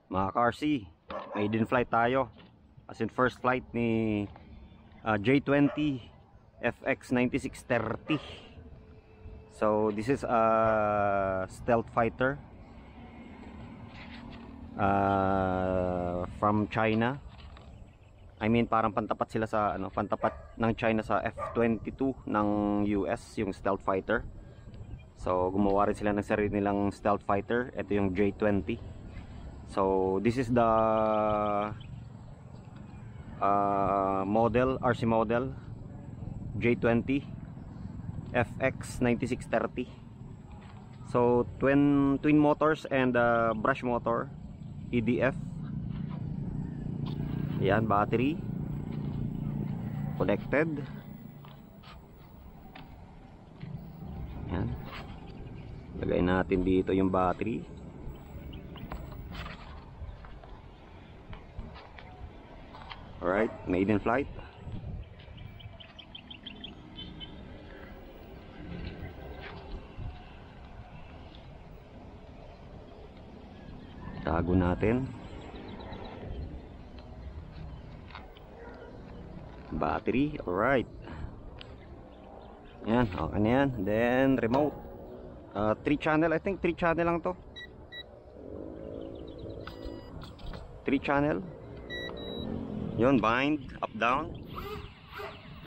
Mga ka-RC, maiden flight tayo. As in first flight ni J20 FX 9630. So this is a stealth fighter from China. I mean parang pantapat sila sa pantapat ng China sa F-22 ng US, yung stealth fighter. So gumawa rin sila ng sarili nilang stealth fighter. Ito yung J20. So this is the model, RC model J20 FX 9630. So twin motors and brush motor, EDF. Yan, battery connected. Yan, lagay natin dito yung battery. Alright, maiden flight. Tago natin. Battery, alright. Yan, okay na yan. Then remote. 3 channel, I think 3 channel lang to. 3 channel. Yun, bind, up, down.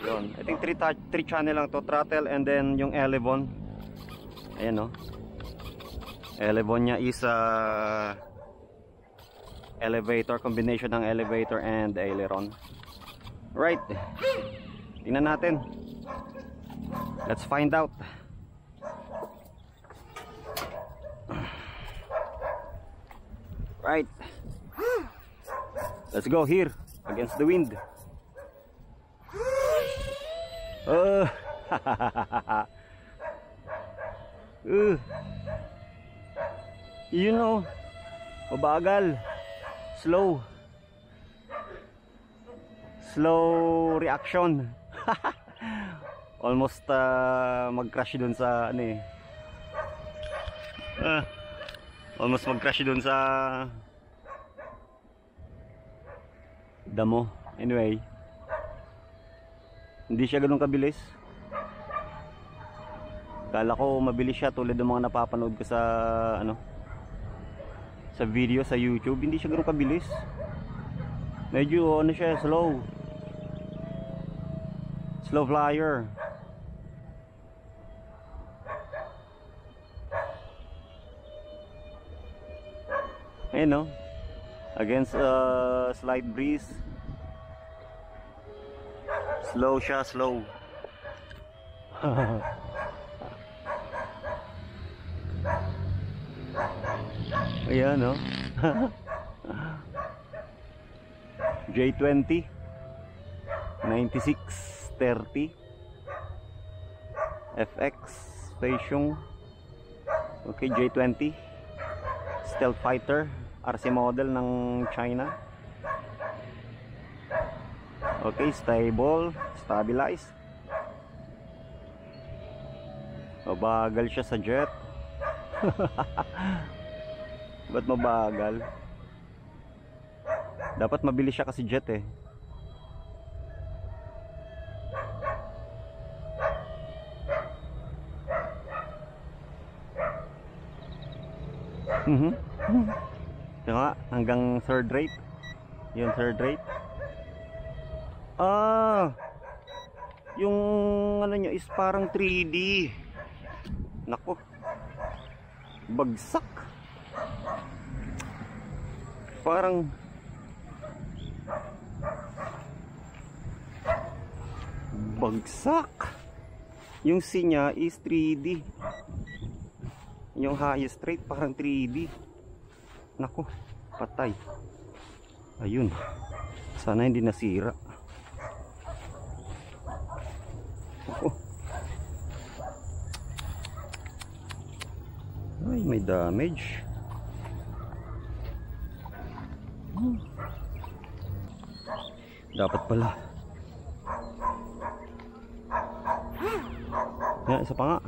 Yun, I think 3 channel lang to. Throttle and then yung elevon. Ayan o. Elevon nya is elevator, combination ng elevator and aileron. Right, tingnan natin. Let's find out. Right, let's go here against the wind. You know, mabagal, slow reaction. Almost mag-crash dun sa ano eh. Almost mag-crash dun sa damo. Anyway, hindi siya ganun kabilis. Kala ko mabilis siya tulad ng mga napapanood ko sa sa video sa YouTube. Hindi siya ganun kabilis. Medyo ano siya, slow flyer. Ayun no, against slight breeze, slow siya, slow. Ayan no. J20 9630 FX Feixiong. Okay, J20 stealth fighter, RC model ng China. Okay, stable, stabilized. Mabagal siya sa jet. Ba't mabagal? Dapat mabilis siya kasi jet eh. Ito nga, hanggang third rate. Yun, third rate. Yung ano niya is parang 3D. Nako, bagsak. Parang bagsak. Yung C nya is 3D. Yung highest rate parang 3D. Nako, patay. Ayun, sana hindi nasira. Oh. Ay, may damage. Dapat pala. Yan, isa pa nga.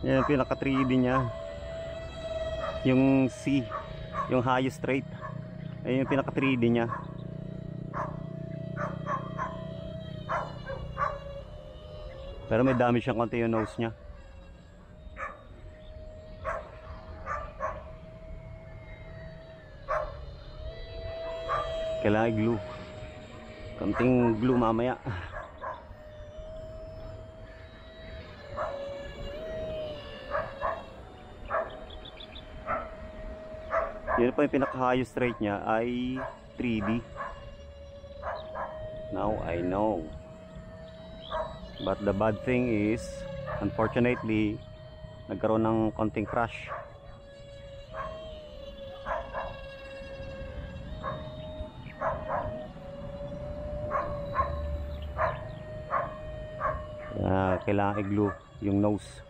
Yan ang pinaka 3D niya. Yung C, yung highest rate. Ayun yung pinaka 3D niya. Pero may damage siyang konti yung nose niya. Kailangan i-glue. Konting glue mamaya. Yun pa yung pinaka highest rate niya ay 3D. Now I know. But the bad thing is, unfortunately, nagkaroon ng konting crash. Kailangan i-glue yung nose.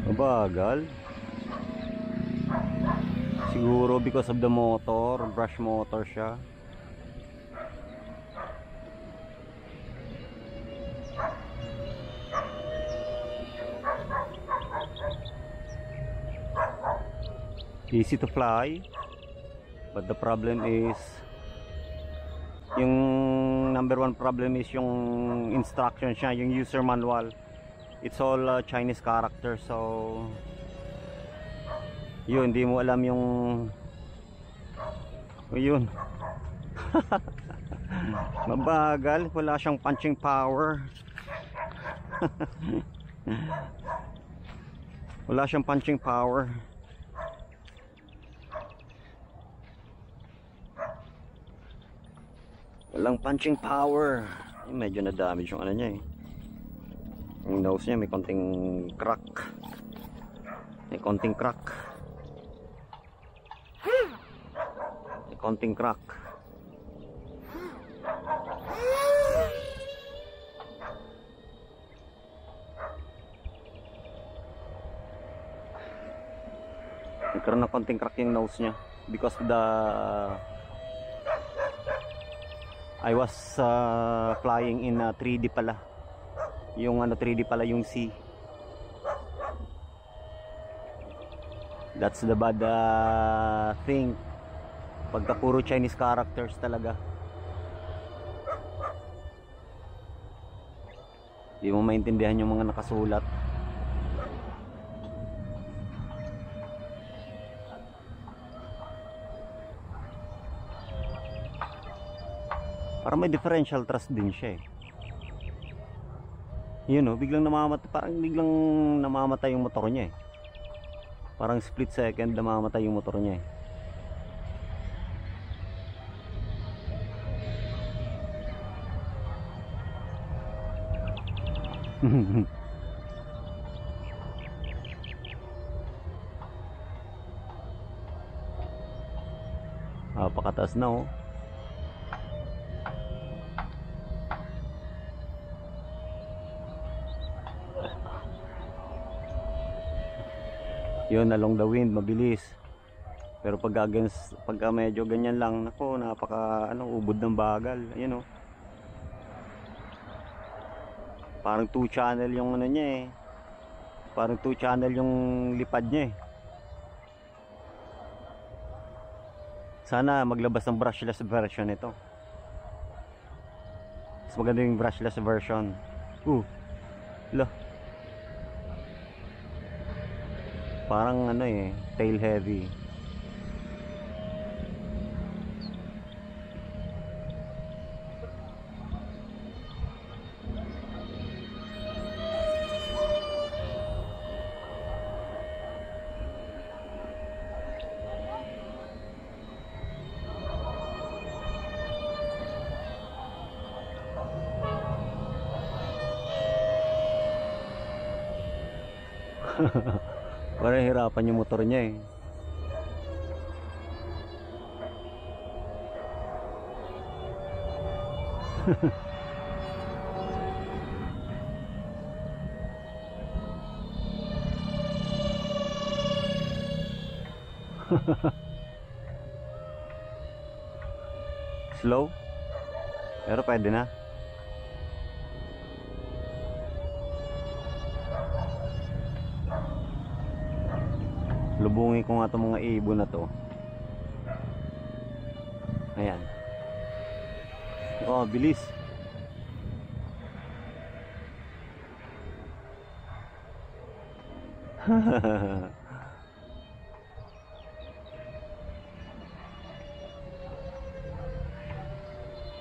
Mabagal. Siguro because of the motor, brush motor siya. Easy to fly, but the problem is, yung number one problem is yung instruction siya, yung user manual. It's all Chinese character, so yun, hindi mo alam yung yun. Mabagal, wala siyang punching power. Wala siyang punching power. Walang punching power. Medyo na-damage yung ano niya eh. Yung nose niya may konting crack. May konting crack. May konting crack. Nagkaroon ng konting crack yung nose niya because the I was flying in 3D pala. Yung 3D pala yung C. That's the bad thing. Pagka puro Chinese characters talaga. Di mo maintindihan yung mga nakasulat. Parang may differential thrust din siya eh. Yun o, biglang namamatay, parang biglang namamatay yung motor niya eh. Parang split second namamatay yung motor niya eh. Pakataas na oh. Yun, along the wind, mabilis. Pero pagka medyo ganyan lang, nako, napaka ubod ng bagal. Ayun oh. Parang 2 channel yung ano niya eh. Parang 2 channel yung lipad niya eh. Sana maglabas ng brushless version ito. Mas maganda yung brushless version. Lo. Parang tail heavy. Parang hirapan yung motor niya eh. Slow. Pero pwede na. Lubungin ko nga itong mga ibon na to. Ayan. Oh, bilis.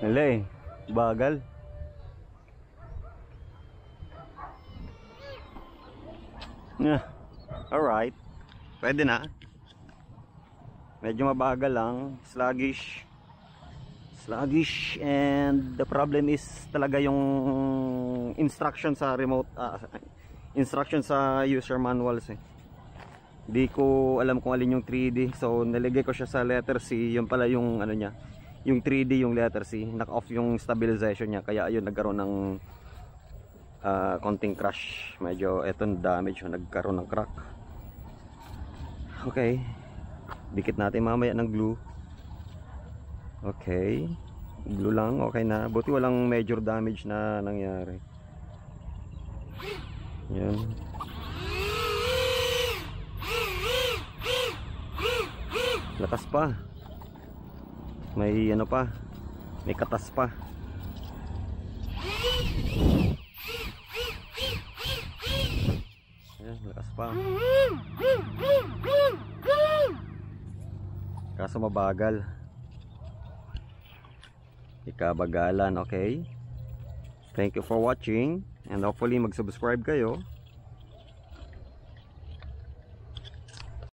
Hala eh, bagal. Alright, pwede na. Medyo mabagal lang, sluggish. And the problem is talaga yung instruction sa remote, instruction sa user manuals eh. Di ko alam kung alin yung 3D, so nilagay ko siya sa letter C. Yung pala yung ano niya, yung 3D yung letter C, knock-off yung stabilization niya, kaya ayun nagkaroon ng konting crash. Medyo etong damage, nagkaroon ng crack. Okay, dikit natin mamaya ng glue. Okay, glue lang, okay na. Buti walang major damage na nangyari. Yan. Lakas pa. May ano pa, may katas pa. Ayan, lakas pa. Kaso mabagal. Ikabagalan, okay? Thank you for watching. And hopefully mag-subscribe kayo.